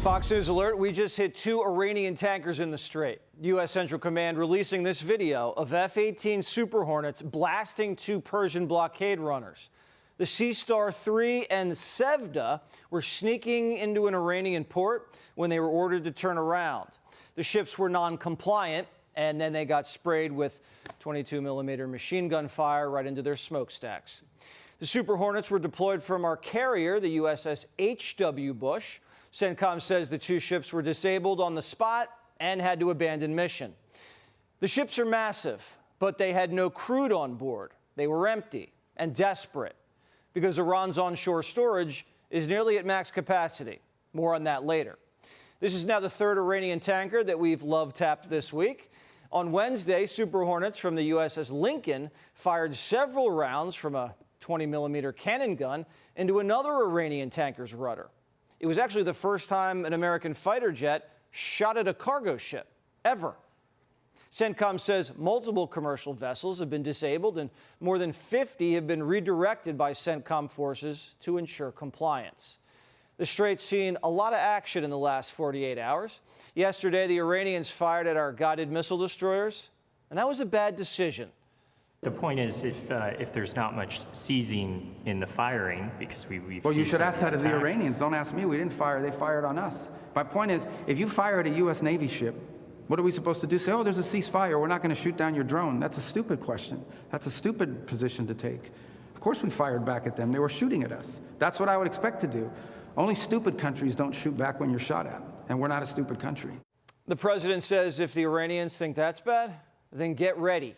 Fox News alert, we just hit 2 Iranian tankers in the Strait. U.S. Central Command releasing this video of F-18 Super Hornets blasting 2 Persian blockade runners. The Sea Star 3 and Sevda were sneaking into an Iranian port when they were ordered to turn around. The ships were non-compliant, and then they got sprayed with 22mm machine gun fire right into their smokestacks. The Super Hornets were deployed from our carrier, the USS H.W. Bush. CENTCOM says the 2 ships were disabled on the spot and had to abandon mission. The ships are massive, but they had no crude on board. They were empty and desperate because Iran's onshore storage is nearly at max capacity. More on that later. This is now the 3rd Iranian tanker that we've love-tapped this week. On Wednesday, Super Hornets from the USS Lincoln fired several rounds from a 20mm cannon gun into another Iranian tanker's rudder. It was actually the first time an American fighter jet shot at a cargo ship, ever. CENTCOM says multiple commercial vessels have been disabled and more than 50 have been redirected by CENTCOM forces to ensure compliance. The Strait's seen a lot of action in the last 48 hours. Yesterday, the Iranians fired at our guided missile destroyers, and that was a bad decision. The point is, if there's not much seizing in the firing, because we've well, you should ask that of the attacks. Iranians. Don't ask me. We didn't fire. They fired on us. My point is, if you fire at a U.S. Navy ship, what are we supposed to do? Say, oh, there's a ceasefire. We're not going to shoot down your drone. That's a stupid question. That's a stupid position to take. Of course we fired back at them. They were shooting at us. That's what I would expect to do. Only stupid countries don't shoot back when you're shot at, and we're not a stupid country. The president says if the Iranians think that's bad, then get ready.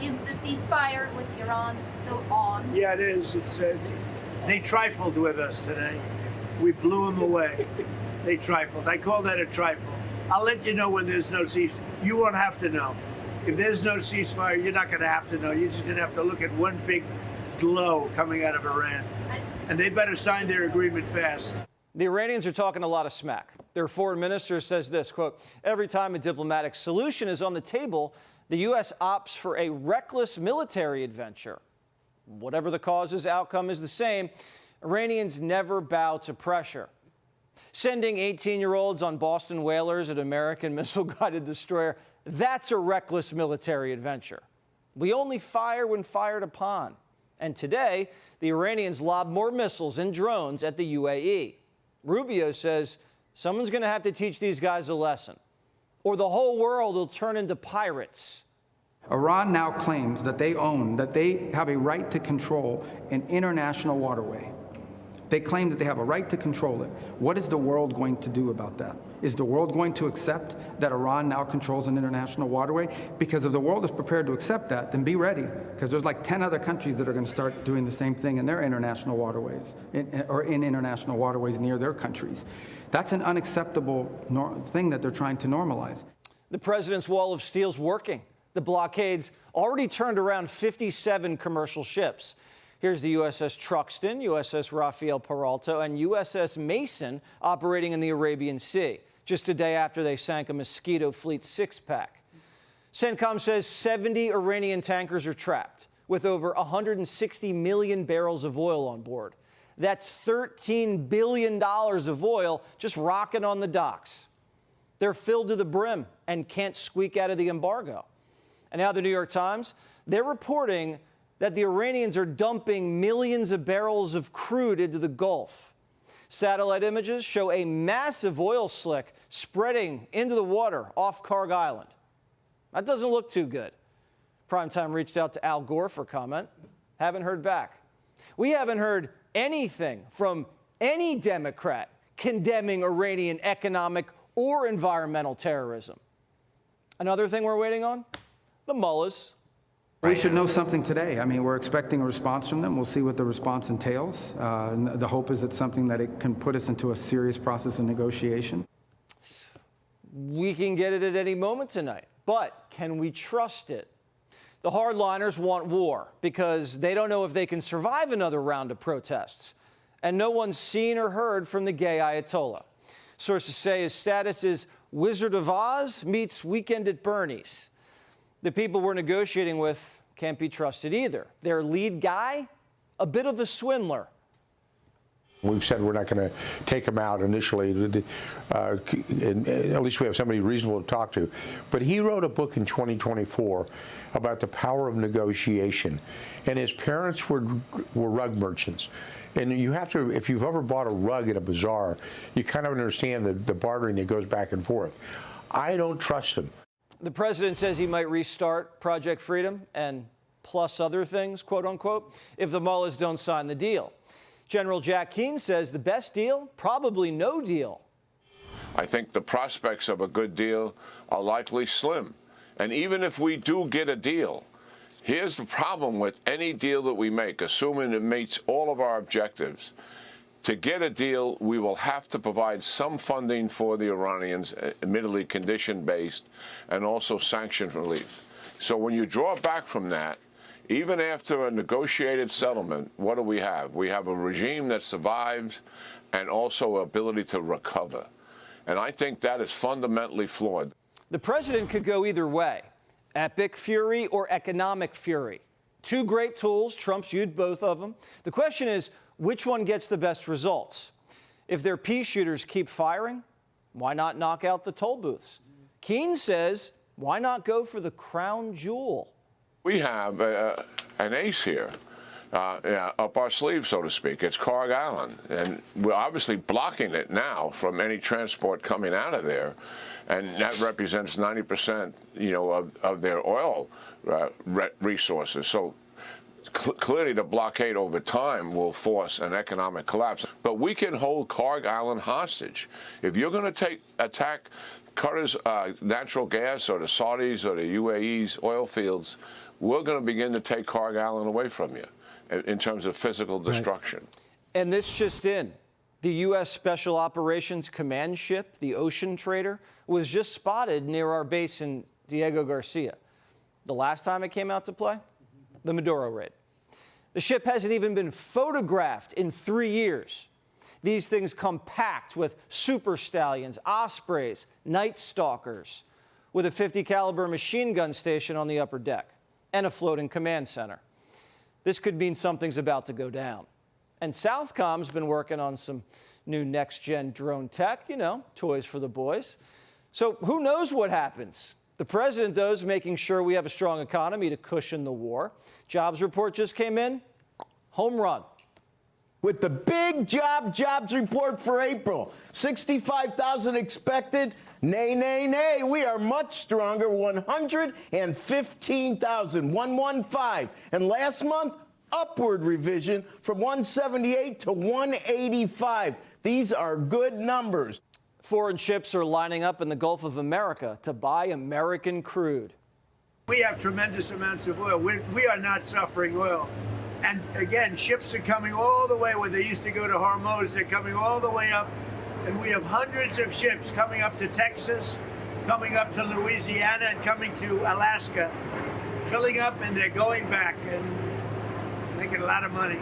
Is the ceasefire with Iran still on? Yeah, it is. They trifled with us today. We blew them away. They trifled. I call that a trifle. I'll let you know when there's no ceasefire. You won't have to know. If there's no ceasefire, you're not going to have to know. You're just going to have to look at one big glow coming out of Iran. And they better sign their agreement fast. The Iranians are talking a lot of smack. Their foreign minister says this, quote, every time a diplomatic solution is on the table, the U.S. opts for a reckless military adventure. Whatever the cause's outcome is the same, Iranians never bow to pressure. Sending 18-year-olds on Boston whalers at American missile-guided destroyer, that's a reckless military adventure. We only fire when fired upon. And today, the Iranians lobbed more missiles and drones at the UAE. Rubio says someone's going to have to teach these guys a lesson, or the whole world will turn into pirates. Iran now claims that they have a right to control an international waterway. They claim that they have a right to control it. What is the world going to do about that? Is the world going to accept that Iran now controls an international waterway? Because if the world is prepared to accept that, then be ready, because there's like 10 other countries that are going to start doing the same thing in their international waterways, or in international waterways near their countries. That's an unacceptable thing that they're trying to normalize. The president's wall of steel's working. The blockades already turned around 57 commercial ships. Here's the USS Truxtun, USS Rafael Peralta, and USS Mason operating in the Arabian Sea, just a day after they sank a Mosquito Fleet 6-pack. CENTCOM says 70 Iranian tankers are trapped, with over 160 million barrels of oil on board. That's $13 billion of oil just rocking on the docks. They're filled to the brim and can't squeak out of the embargo. And now the New York Times, they're reporting that the Iranians are dumping millions of barrels of crude into the Gulf. Satellite images show a massive oil slick spreading into the water off Karg Island. That doesn't look too good. Primetime reached out to Al Gore for comment. Haven't heard back. We haven't heard anything from any Democrat condemning Iranian economic or environmental terrorism. Another thing we're waiting on? The mullahs. We should know something today. I mean, we're expecting a response from them. We'll see what the response entails. And the hope is it's something that it can put us into a serious process of negotiation. We can get it at any moment tonight, but can we trust it? The hardliners want war because they don't know if they can survive another round of protests. And no one's seen or heard from the gay Ayatollah. Sources say his status is Wizard of Oz meets Weekend at Bernie's. The people we're negotiating with can't be trusted either. Their lead guy, a bit of a swindler. We've said we're not going to take him out initially, and at least we have somebody reasonable to talk to. But he wrote a book in 2024 about the power of negotiation, and his parents were rug merchants. And you have to, if you've ever bought a rug at a bazaar, you kind of understand the bartering that goes back and forth. I don't trust him. The president says he might restart Project Freedom and plus other things, quote unquote, if the mullahs don't sign the deal. General Jack Keane says the best deal, probably no deal. I think the prospects of a good deal are likely slim. And even if we do get a deal, here's the problem with any deal that we make, assuming it meets all of our objectives. To get a deal, we will have to provide some funding for the Iranians, admittedly condition-based, and also sanction relief. So when you draw back from that, even after a negotiated settlement, what do we have? We have a regime that survives and also ability to recover. And I think that is fundamentally flawed. The president could go either way, epic fury or economic fury. Two great tools. Trump's used both of them. The question is, which one gets the best results? If their pea shooters keep firing, why not knock out the toll booths? Keane says, why not go for the crown jewel? We have an ace here up our sleeve, so to speak. It's Carg Island, and we're obviously blocking it now from any transport coming out of there, and that represents 90%, of their oil resources. So clearly, the blockade over time will force an economic collapse. But we can hold Carg Island hostage. If you're going to attack Qatar's natural gas or the Saudis or the UAE's oil fields, we're going to begin to take Carg Island away from you in terms of physical destruction. Right. And this just in. The U.S. Special Operations Command ship, the Ocean Trader, was just spotted near our base in Diego Garcia. The last time it came out to play? The Maduro raid. The ship hasn't even been photographed in 3 years. These things come packed with super stallions, ospreys, night stalkers, with a .50 caliber machine gun station on the upper deck and a floating command center. This could mean something's about to go down. And Southcom's been working on some new next-gen drone tech, toys for the boys. So who knows what happens? The president, though, is making sure we have a strong economy to cushion the war. Jobs report just came in. Home run. With the big jobs report for April, 65,000 expected. Nay, nay, nay. We are much stronger, 115,000, 115. And last month, upward revision from 178 to 185. These are good numbers. Foreign ships are lining up in the Gulf of America to buy American crude. We have tremendous amounts of oil. We are not suffering oil. And again, ships are coming all the way where they used to go to Hormuz. They're coming all the way up. And we have hundreds of ships coming up to Texas, coming up to Louisiana, and coming to Alaska, filling up, and they're going back and making a lot of money.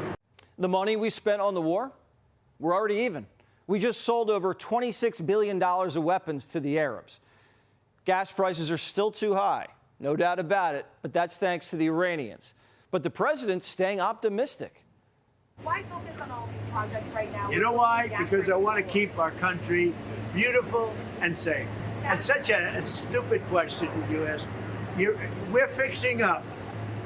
The money we spent on the war, we're already even. We just sold over $26 billion of weapons to the Arabs. Gas prices are still too high, no doubt about it, but that's thanks to the Iranians. But the president's staying optimistic. Why focus on all these projects right now? You know why? Because I want to keep our country beautiful and safe. And such a stupid question you ask. We're fixing up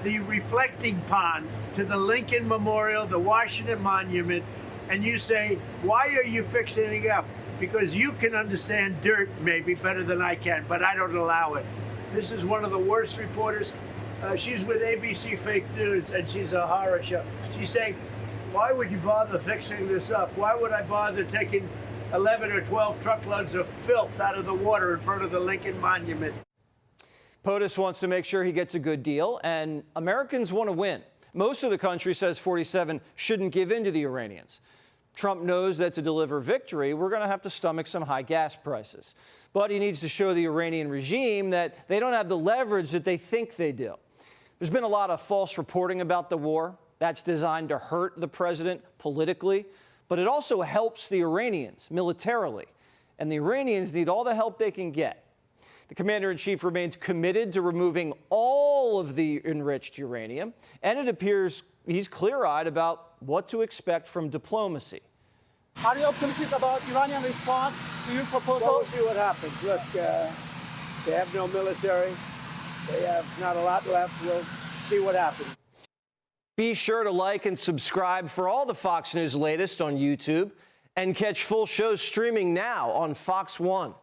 the reflecting pond to the Lincoln Memorial, the Washington Monument, and you say, why are you fixing it up? Because you can understand dirt maybe better than I can, but I don't allow it. This is one of the worst reporters. She's with ABC Fake News, and she's a horror show. She's saying, why would you bother fixing this up? Why would I bother taking 11 or 12 truckloads of filth out of the water in front of the Lincoln Monument? POTUS wants to make sure he gets a good deal, and Americans want to win. Most of the country says 47 shouldn't give in to the Iranians. Trump knows that to deliver victory, we're going to have to stomach some high gas prices. But he needs to show the Iranian regime that they don't have the leverage that they think they do. There's been a lot of false reporting about the war. That's designed to hurt the president politically, but it also helps the Iranians militarily. And the Iranians need all the help they can get. The commander-in-chief remains committed to removing all of the enriched uranium, and it appears he's clear-eyed about what to expect from diplomacy. Are you optimistic about Iranian response to your proposal? Well, we'll see what happens. Look, they have no military. They have not a lot left. We'll see what happens. Be sure to like and subscribe for all the Fox News latest on YouTube and catch full shows streaming now on Fox One.